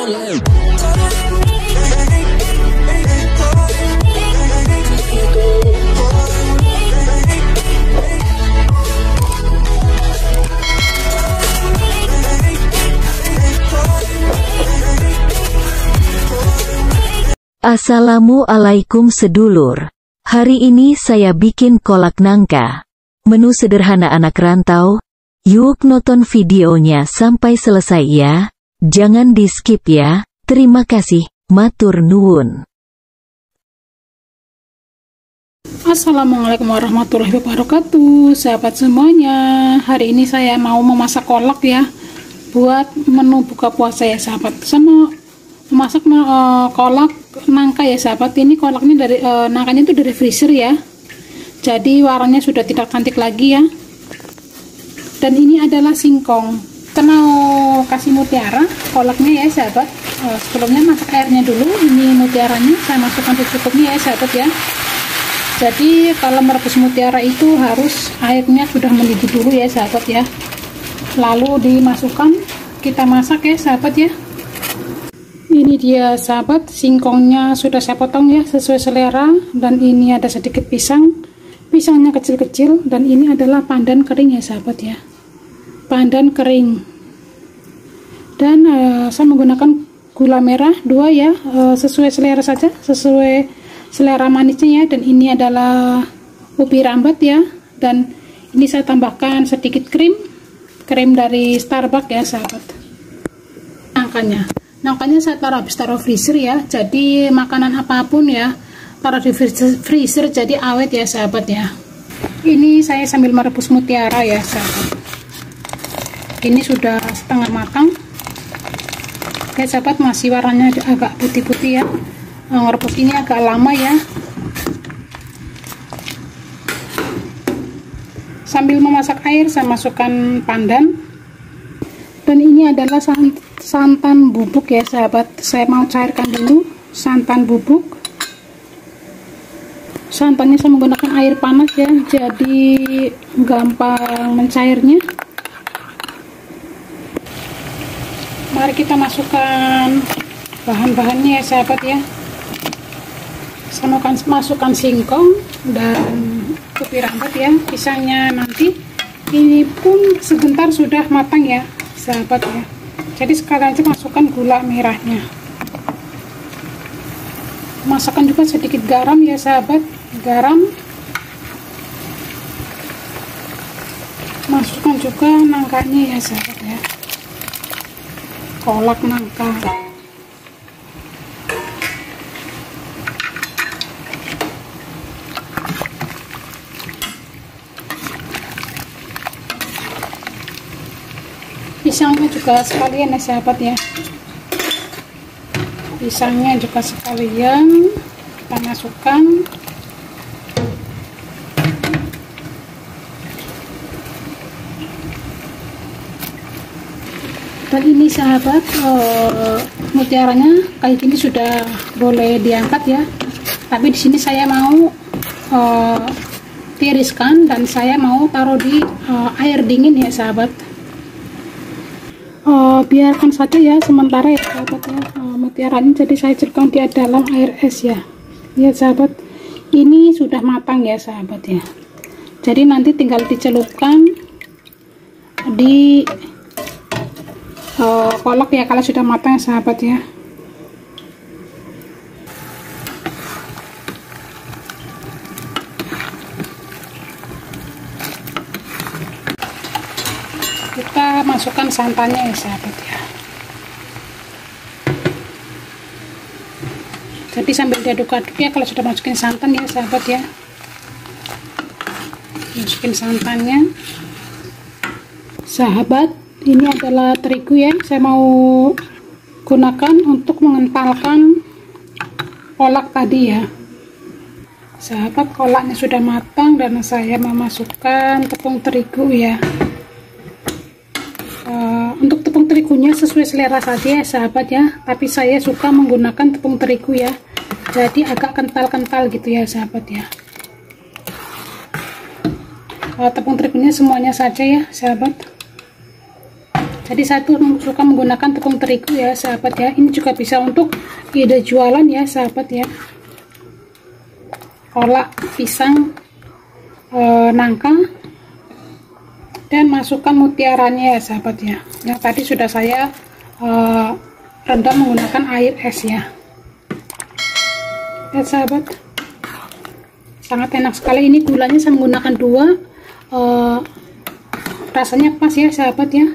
Assalamualaikum sedulur. Hari ini saya bikin kolak nangka. Menu sederhana anak rantau. Yuk nonton videonya sampai selesai ya. Jangan di skip ya. Terima kasih. Matur nuwun. Assalamualaikum warahmatullahi wabarakatuh, sahabat semuanya. Hari ini saya mau memasak kolak ya, buat menu buka puasa ya sahabat. Saya mau memasak kolak nangka ya sahabat. Ini kolaknya dari nangkanya itu dari freezer ya, jadi warnanya sudah tidak cantik lagi ya. Dan ini adalah singkong. Kita mau kasih mutiara kolaknya ya sahabat. Sebelumnya masak airnya dulu. Ini mutiaranya saya masukkan secukupnya ya sahabat ya. Jadi kalau merebus mutiara itu harus airnya sudah mendidih dulu ya sahabat ya, lalu dimasukkan, kita masak ya sahabat ya. Ini dia sahabat, singkongnya sudah saya potong ya sesuai selera. Dan ini ada sedikit pisang, pisangnya kecil-kecil. Dan ini adalah pandan kering ya sahabat ya, pandan kering. Dan saya menggunakan gula merah 2 ya, sesuai selera saja, sesuai selera manisnya ya. Dan ini adalah ubi rambat ya. Dan ini saya tambahkan sedikit krim dari Starbucks ya sahabat. Nangkanya saya taruh freezer ya, jadi makanan apapun ya taruh di freezer jadi awet ya sahabat ya. Ini saya sambil merebus mutiara ya sahabat. Ini sudah setengah matang ya sahabat, masih warnanya agak putih-putih ya. Ngerebus ini agak lama ya. Sambil memasak air saya masukkan pandan. Dan ini adalah santan bubuk ya sahabat. Saya mau cairkan dulu santan bubuk. Santannya saya menggunakan air panas ya, jadi gampang mencairnya. Mari kita masukkan bahan-bahannya ya sahabat ya. Saya mau masukkan singkong dan ubi rambat ya. Pisangnya nanti ini pun sebentar sudah matang ya sahabat ya. Jadi sekalian aja masukkan gula merahnya. Masukkan juga sedikit garam ya sahabat, garam. Masukkan juga nangkanya ya sahabat ya, kolak nangka. Pisangnya juga sekalian ya sahabat ya, pisangnya juga sekalian kita masukkan. Dan ini sahabat, mutiaranya kayak gini sudah boleh diangkat ya, tapi di sini saya mau tiriskan dan saya mau taruh di air dingin ya sahabat. Biarkan saja ya sementara ya sahabat ya, mutiaranya. Jadi saya celupkan di dalam air es ya. Ya sahabat, ini sudah matang ya sahabat ya. Jadi nanti tinggal dicelupkan di kolak ya kalau sudah matang ya sahabat ya. Kita masukkan santannya ya sahabat ya. Jadi sambil diaduk-aduk ya kalau sudah masukin santan ya sahabat ya. Masukin santannya sahabat. Ini adalah terigu ya, saya mau gunakan untuk mengentalkan kolak tadi ya sahabat. Kolaknya sudah matang dan saya memasukkan tepung terigu ya. Untuk tepung terigunya sesuai selera saja ya sahabat ya, tapi saya suka menggunakan tepung terigu ya, jadi agak kental-kental gitu ya sahabat ya. Tepung terigunya semuanya saja ya sahabat. Jadi saya tuh suka menggunakan tepung terigu ya sahabat ya. Ini juga bisa untuk ide jualan ya sahabat ya. Kolak pisang nangka, dan masukkan mutiaranya ya sahabat ya. Yang tadi sudah saya rendam menggunakan air es ya. Ya sahabat, sangat enak sekali. Ini gulanya saya menggunakan 2, rasanya pas ya sahabat ya.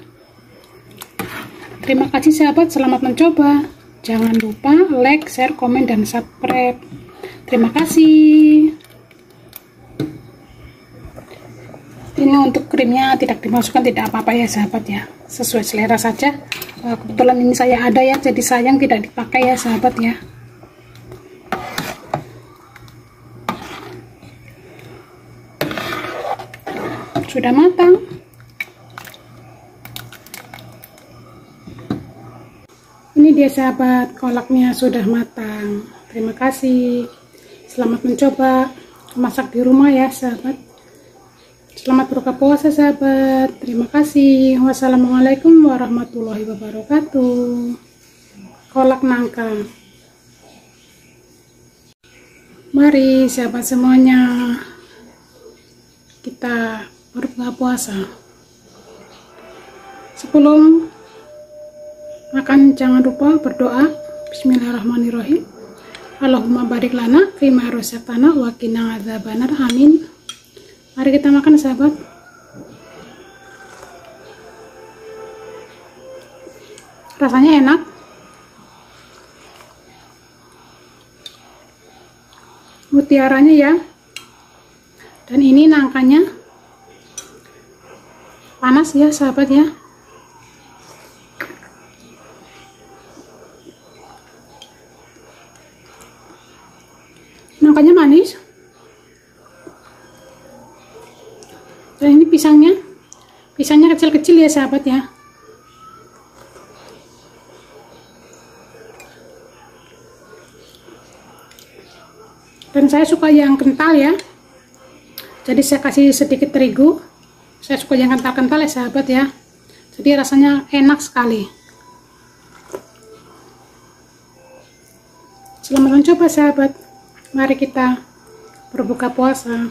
Terima kasih sahabat, selamat mencoba. Jangan lupa like, share, komen, dan subscribe. Terima kasih. Ini untuk krimnya tidak dimasukkan, tidak apa-apa ya sahabat ya, sesuai selera saja. Kebetulan ini saya ada ya, jadi sayang tidak dipakai ya sahabat ya. Sudah matang. Ini dia sahabat, kolaknya sudah matang. Terima kasih. Selamat mencoba masak di rumah ya sahabat. Selamat berbuka puasa sahabat. Terima kasih. Wassalamualaikum warahmatullahi wabarakatuh. Kolak nangka. Mari sahabat semuanya, kita berbuka puasa. Sebelum makan jangan lupa berdoa. Bismillahirrahmanirrahim. Allahumma barik lana fima razaqtana wa qina adzabannar. Amin. Mari kita makan sahabat. Rasanya enak. Mutiaranya ya. Dan ini nangkanya panas ya sahabat ya. Nangkanya manis. Dan ini pisangnya kecil-kecil ya sahabat ya. Dan saya suka yang kental ya, jadi saya kasih sedikit terigu. Saya suka yang kental-kental ya sahabat ya, jadi rasanya enak sekali. Selamat mencoba sahabat. Mari kita berbuka puasa.